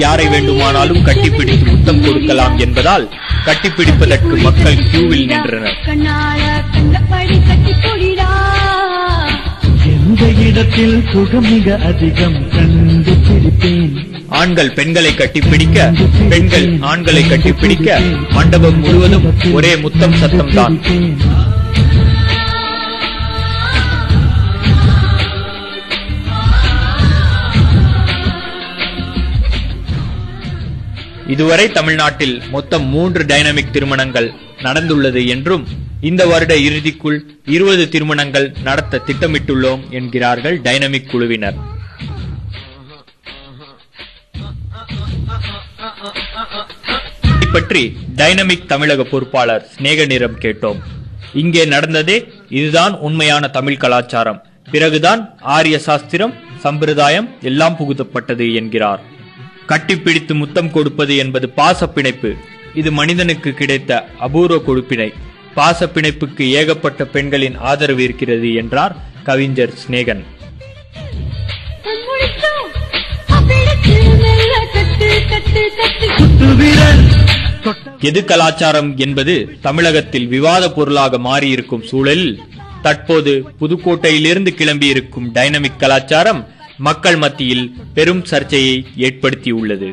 யாரை வேண்டுமானாலும் கட்டிப்பிடித்து முத்தம் கொடுக்கலாம் என்பதால் கட்டிப்பிடிப்பதற்கு மக்கள் கியூவில் நின்றனர். எந்த இடத்தில் சுகம் மிக அதிகம் கண்டுபிடிப்பேன். ஆண்கள் பெண்களை கட்டிப்பிடிக்க, பெண்கள் ஆண்களை கட்டிப்பிடிக்க மண்டபம் முழுவதும் ஒரே முத்தம் சத்தம்தான். இதுவரை தமிழ்நாட்டில் மொத்தம் 3 டைனமிக் திருமணங்கள் நடந்துள்ளது என்றும் இந்த வருட இறுதிக்குள் 20 திருமணங்கள் நடத்த திட்டமிட்டுள்ளோம் என்கிறார்கள் டைனமிக் குழுவினர். பற்றி டைனமிக் தமிழக பொறுப்பாளர் ஸ்நேகனிடம் கேட்டோம். இங்கே நடந்ததே இதுதான் உண்மையான தமிழ் கலாச்சாரம், பிறகுதான் ஆரிய சாஸ்திரம் சம்பிரதாயம் எல்லாம் புகுத்தப்பட்டது என்கிறார். கட்டிப்பிடித்து முத்தம் கொடுப்பது என்பது பாச பிணைப்பு. இது மனிதனுக்கு கிடைத்த அபூர்வ கொடுப்பினை. பாச பிணைப்புக்கு ஏகப்பட்ட பெண்களின் ஆதரவு இருக்கிறது என்றார் கவிஞர் ஸ்நேகன். எது கலாச்சாரம் என்பது தமிழகத்தில் விவாத பொருளாக மாறியிருக்கும் சூழலில் தற்போது புதுக்கோட்டையிலிருந்து கிளம்பியிருக்கும் டைனமிக் கலாச்சாரம் மக்கள் மத்தியில் பெரும் சர்ச்சையை ஏற்படுத்தியுள்ளது.